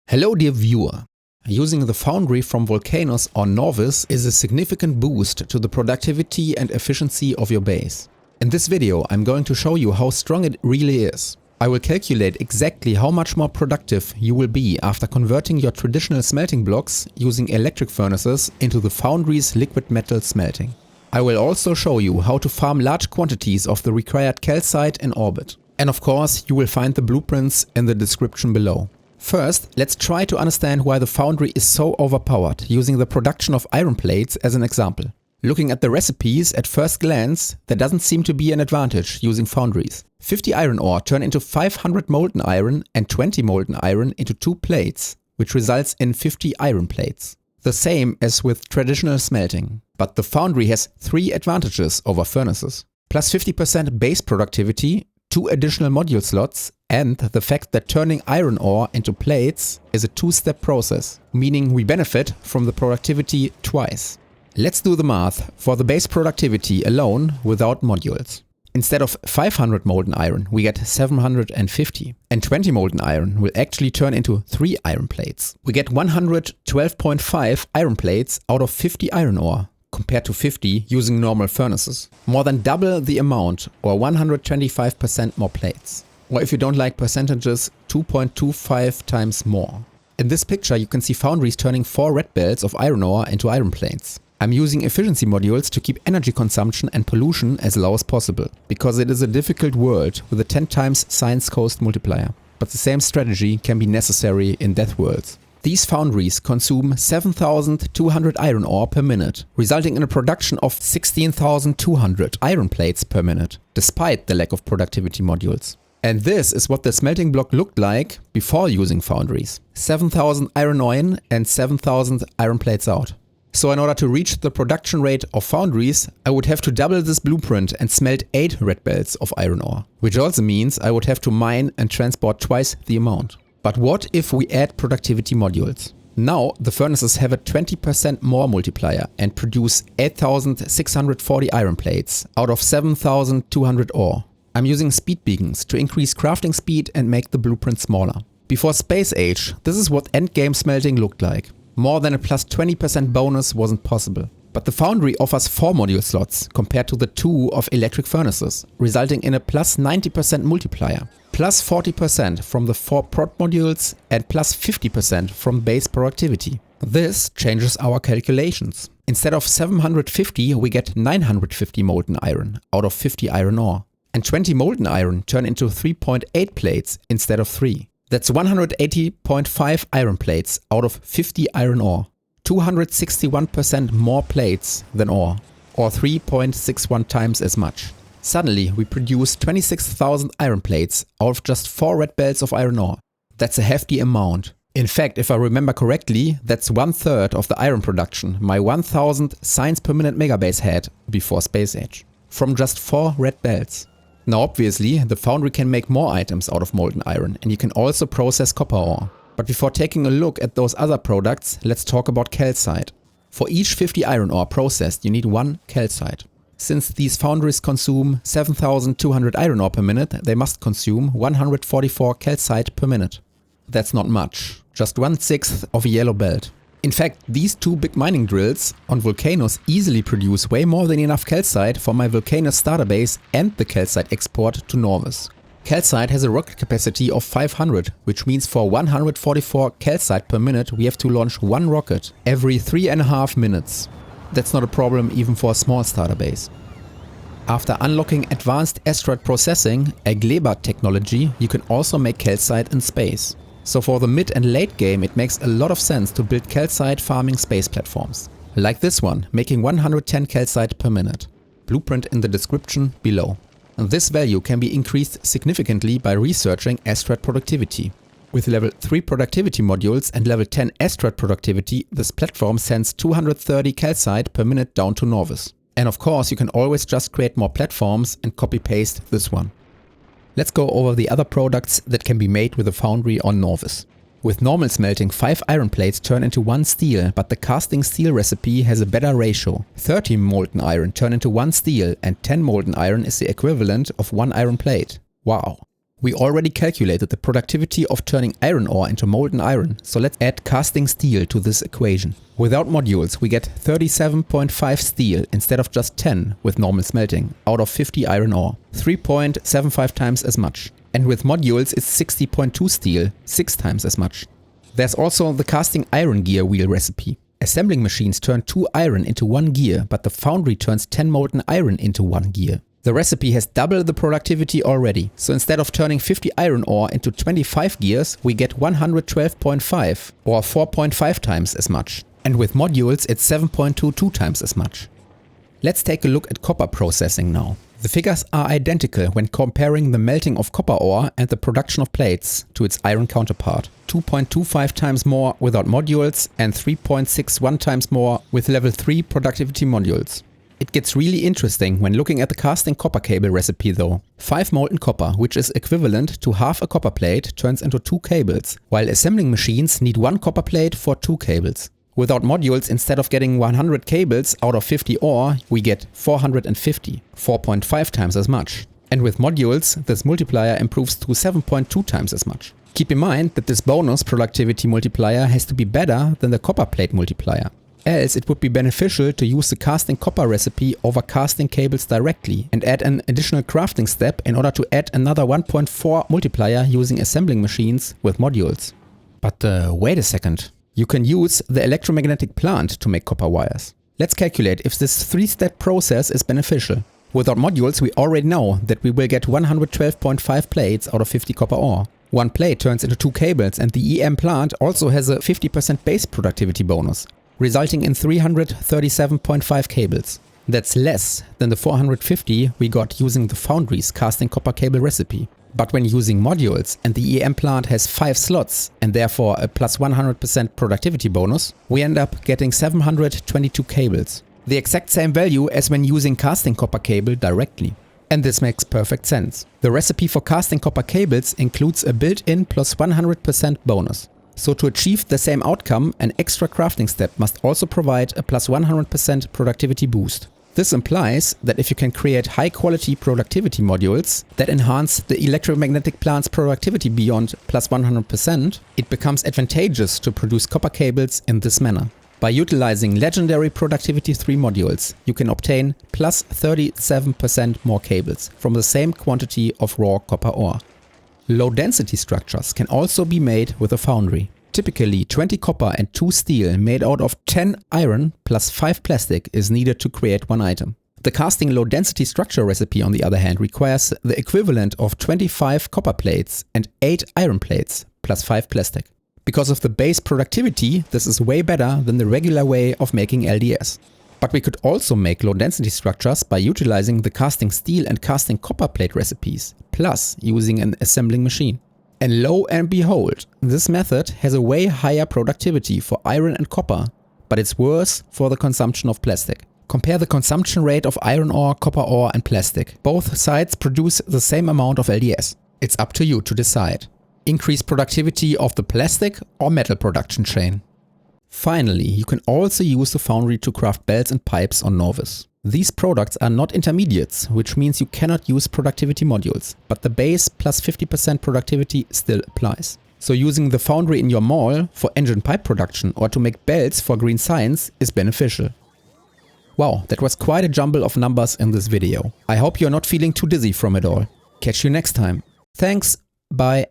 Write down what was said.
Hello dear viewer. Using the Foundry from Volcanoes or Nauvis is a significant boost to the productivity and efficiency of your base. In this video I'm going to show you how strong it really is. I will calculate exactly how much more productive you will be after converting your traditional smelting blocks using electric furnaces into the Foundry's liquid metal smelting. I will also show you how to farm large quantities of the required calcite in orbit. And of course you will find the blueprints in the description below. First, let's try to understand why the Foundry is so overpowered, using the production of iron plates as an example. Looking at the recipes at first glance, there doesn't seem to be an advantage using foundries. 50 iron ore turn into 500 molten iron and 20 molten iron into 2 plates, which results in 50 iron plates. The same as with traditional smelting. But the Foundry has 3 advantages over furnaces. Plus 50% base productivity, 2 additional module slots, and the fact that turning iron ore into plates is a 2-step process, meaning we benefit from the productivity twice. Let's do the math for the base productivity alone without modules. Instead of 500 molten iron, we get 750. And 20 molten iron will actually turn into 3 iron plates. We get 112.5 iron plates out of 50 iron ore, compared to 50 using normal furnaces. More than double the amount, or 125% more plates. Or if you don't like percentages, 2.25 times more. In this picture you can see foundries turning 4 red belts of iron ore into iron plates. I'm using efficiency modules to keep energy consumption and pollution as low as possible, because it is a difficult world with a 10 times science cost multiplier. But the same strategy can be necessary in death worlds. These foundries consume 7,200 iron ore per minute, resulting in a production of 16,200 iron plates per minute, despite the lack of productivity modules. And this is what the smelting block looked like before using foundries. 7,000 iron ore in and 7,000 iron plates out. So in order to reach the production rate of foundries, I would have to double this blueprint and smelt 8 red belts of iron ore. Which also means I would have to mine and transport twice the amount. But what if we add productivity modules? Now the furnaces have a 20% more multiplier and produce 8,640 iron plates out of 7,200 ore. I'm using speed beacons to increase crafting speed and make the blueprint smaller. Before Space Age, this is what endgame smelting looked like. More than a plus 20% bonus wasn't possible. But the Foundry offers 4 module slots compared to the 2 of electric furnaces, resulting in a plus 90% multiplier. Plus 40% from the 4 prod modules and plus 50% from base productivity. This changes our calculations. Instead of 750 we get 950 molten iron out of 50 iron ore. And 20 molten iron turn into 3.8 plates instead of 3. That's 180.5 iron plates out of 50 iron ore. 261% more plates than ore, or 3.61 times as much. Suddenly we produce 26,000 iron plates out of just 4 red belts of iron ore. That's a hefty amount. In fact, if I remember correctly, that's 1/3 of the iron production my 1000 science per minute megabase had before Space Age. From just 4 red belts. Now obviously, the Foundry can make more items out of molten iron, and you can also process copper ore. But before taking a look at those other products, let's talk about calcite. For each 50 iron ore processed you need 1 calcite. Since these foundries consume 7,200 iron ore per minute, they must consume 144 calcite per minute. That's not much, just 1/6 of a yellow belt. In fact, these 2 big mining drills on Volcanoes easily produce way more than enough calcite for my Volcanoes starter base and the calcite export to Nauvis. Calcite has a rocket capacity of 500, which means for 144 calcite per minute we have to launch 1 rocket every 3.5 minutes. That's not a problem even for a small starter base. After unlocking advanced asteroid processing, a Kelite technology, you can also make calcite in space. So for the mid and late game it makes a lot of sense to build calcite farming space platforms. Like this one, making 110 calcite per minute. Blueprint in the description below. This value can be increased significantly by researching asteroid productivity. With level 3 productivity modules and level 10 asteroid productivity, this platform sends 230 calcite per minute down to Nauvis. And of course you can always just create more platforms and copy paste this one. Let's go over the other products that can be made with a Foundry on Nauvis. With normal smelting 5 iron plates turn into 1 steel, but the casting steel recipe has a better ratio. 30 molten iron turn into 1 steel and 10 molten iron is the equivalent of 1 iron plate. Wow. We already calculated the productivity of turning iron ore into molten iron, so let's add casting steel to this equation. Without modules, we get 37.5 steel instead of just 10 with normal smelting, out of 50 iron ore, 3.75 times as much. And with modules, it's 60.2 steel, 6 times as much. There's also the casting iron gear wheel recipe. Assembling machines turn 2 iron into 1 gear, but the foundry turns 10 molten iron into 1 gear. The recipe has double the productivity already, so instead of turning 50 iron ore into 25 gears, we get 112.5 or 4.5 times as much. And with modules it's 7.22 times as much. Let's take a look at copper processing now. The figures are identical when comparing the melting of copper ore and the production of plates to its iron counterpart. 2.25 times more without modules and 3.61 times more with level 3 productivity modules. It gets really interesting when looking at the casting copper cable recipe though. 5 molten copper, which is equivalent to half a copper plate, turns into 2 cables, while assembling machines need 1 copper plate for 2 cables. Without modules, instead of getting 100 cables out of 50 ore, we get 450, 4.5 times as much. And with modules, this multiplier improves to 7.2 times as much. Keep in mind that this bonus productivity multiplier has to be better than the copper plate multiplier. Else it would be beneficial to use the casting copper recipe over casting cables directly and add an additional crafting step in order to add another 1.4 multiplier using assembling machines with modules. But wait a second. You can use the electromagnetic plant to make copper wires. Let's calculate if this 3-step process is beneficial. Without modules we already know that we will get 112.5 plates out of 50 copper ore. 1 plate turns into 2 cables and the EM plant also has a 50% base productivity bonus, resulting in 337.5 cables. That's less than the 450 we got using the Foundry's casting copper cable recipe. But when using modules and the EM plant has 5 slots and therefore a plus 100% productivity bonus, we end up getting 722 cables. The exact same value as when using casting copper cable directly. And this makes perfect sense. The recipe for casting copper cables includes a built-in plus 100% bonus. So to achieve the same outcome, an extra crafting step must also provide a plus 100% productivity boost. This implies that if you can create high quality productivity modules that enhance the electromagnetic plant's productivity beyond plus 100%, it becomes advantageous to produce copper cables in this manner. By utilizing legendary productivity 3 modules, you can obtain plus 37% more cables from the same quantity of raw copper ore. Low density structures can also be made with a foundry. Typically 20 copper and 2 steel made out of 10 iron plus 5 plastic is needed to create 1 item. The casting low density structure recipe on the other hand requires the equivalent of 25 copper plates and 8 iron plates plus 5 plastic. Because of the base productivity, this is way better than the regular way of making LDS. But we could also make low density structures by utilizing the casting steel and casting copper plate recipes, plus using an assembling machine. And lo and behold, this method has a way higher productivity for iron and copper, but it's worse for the consumption of plastic. Compare the consumption rate of iron ore, copper ore and plastic. Both sides produce the same amount of LDS. It's up to you to decide. Increase productivity of the plastic or metal production chain. Finally, you can also use the foundry to craft belts and pipes on Nauvis. These products are not intermediates, which means you cannot use productivity modules, but the base plus 50% productivity still applies. So using the foundry in your mall for engine pipe production or to make belts for green science is beneficial. Wow, that was quite a jumble of numbers in this video. I hope you're not feeling too dizzy from it all. Catch you next time. Thanks, bye.